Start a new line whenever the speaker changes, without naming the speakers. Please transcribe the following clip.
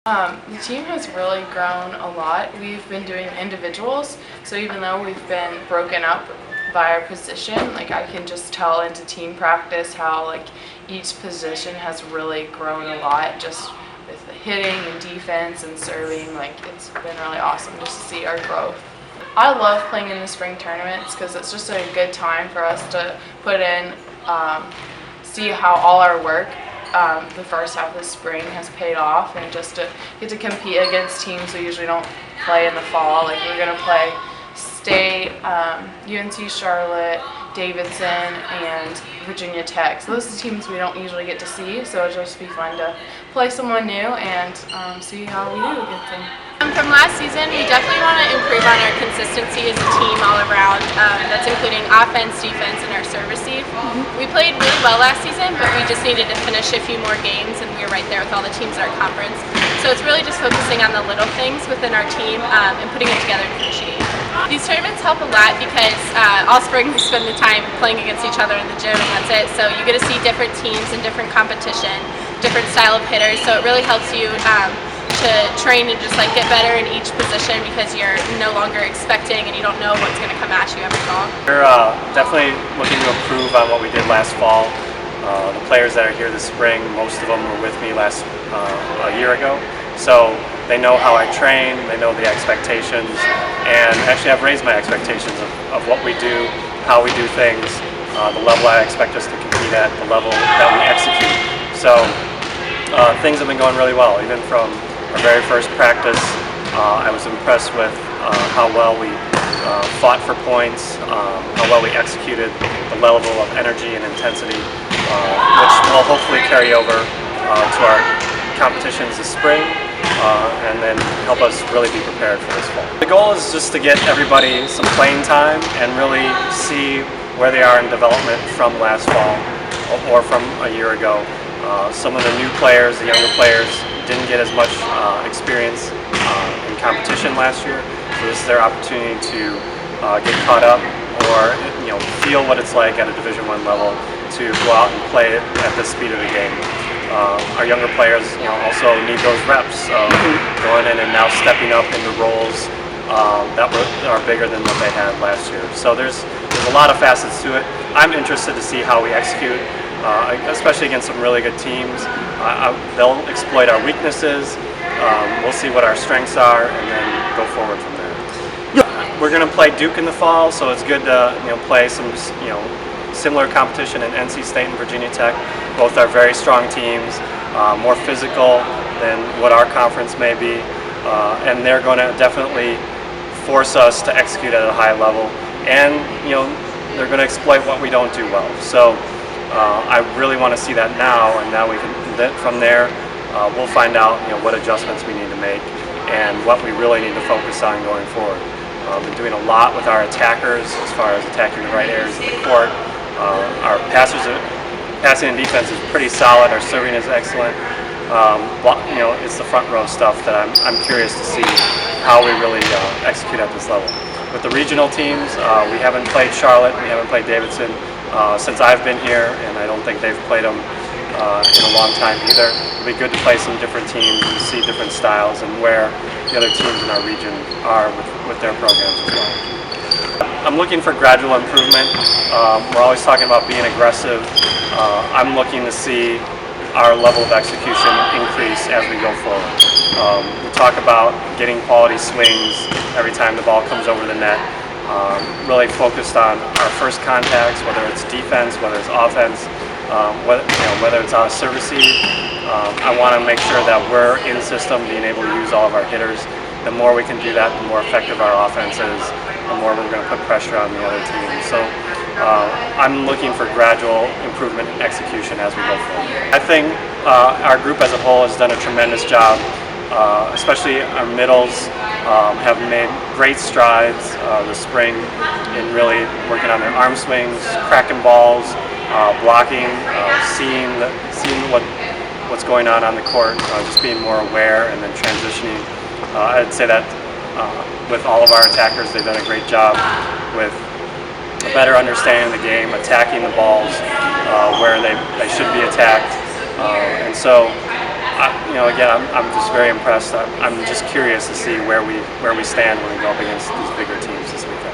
The team has really grown a lot. We've been doing individuals, so even though we've been broken up by our position, like I can just tell into team practice how like each position has really grown a lot, just with the hitting and defense and serving. Like it's been really awesome just to see our growth. I love playing in the spring tournaments because it's just a good time for us to put in, see how all our work the first half of the spring has paid off, and just to get to compete against teams we usually don't play in the fall. Like we're going to play State, UNC Charlotte, Davidson, and Virginia Tech. So those are the teams we don't usually get to see, so it'll just be fun to play someone new and see how we do against them.
From last season, we definitely want to improve on our consistency as a team all around. That's including offense, defense, and our serve receive. We played really well last season, but we just needed to finish a few more games, and we were right there with all the teams in our conference. So it's really just focusing on the little things within our team and putting it together to finish a game. These tournaments help a lot because all spring we spend the time playing against each other in the gym, and that's it. So you get to see different teams and different competition, different style of hitters. So it really helps you to train and just like get better in each position because you're no longer expecting and you don't know what's going to come at you every ball.
We're definitely looking to improve on what we did last fall. The players that are here this spring, most of them were with me a year ago, so they know how I train, they know the expectations, and actually I've raised my expectations of what we do, how we do things, the level I expect us to compete at, the level that we execute. So things have been going really well, even from our very first practice. I was impressed with how well we fought for points, how well we executed, the level of energy and intensity, which will hopefully carry over to our competitions this spring and then help us really be prepared for this fall. The goal is just to get everybody some playing time and really see where they are in development from last fall or from a year ago. Some of the new players, the younger players, didn't get as much experience in competition last year, so this is their opportunity to get caught up or feel what it's like at a Division I level to go out and play it at the speed of the game. Our younger players also need those reps of going in and now stepping up into roles that are bigger than what they had last year. So there's a lot of facets to it. I'm interested to see how we execute, especially against some really good teams. They'll exploit our weaknesses. We'll see what our strengths are, and then go forward from there. We're going to play Duke in the fall, so it's good to play some similar competition in NC State and Virginia Tech. Both are very strong teams, more physical than what our conference may be, and they're going to definitely force us to execute at a high level, and they're going to exploit what we don't do well. So I really want to see that now, and now we can. From there, we'll find out what adjustments we need to make and what we really need to focus on going forward. Been doing a lot with our attackers as far as attacking the right areas of the court. Our passing and defense is pretty solid. Our serving is excellent. It's the front row stuff that I'm curious to see how we really execute at this level. With the regional teams, we haven't played Charlotte, we haven't played Davidson since I've been here, and I don't think they've played them in a long time either. It'll be good to play some different teams and see different styles and where the other teams in our region are with their programs as well. I'm looking for gradual improvement. We're always talking about being aggressive. I'm looking to see our level of execution increase as we go forward. We talk about getting quality swings every time the ball comes over the net. Really focused on our first contacts, whether it's defense, whether it's offense, whether it's on a serve receive. I want to make sure that we're in system, being able to use all of our hitters. The more we can do that, the more effective our offense is, the more we're going to put pressure on the other team. So I'm looking for gradual improvement in execution as we go forward. I think our group as a whole has done a tremendous job, especially our middles have made great strides this spring in really working on their arm swings, cracking balls, blocking, seeing what's going on the court, just being more aware and then transitioning. I'd say that with all of our attackers, they've done a great job with a better understanding of the game, attacking the balls where they should be attacked. And so again, I'm just very impressed. I'm just curious to see where we stand when we go up against these bigger teams this weekend.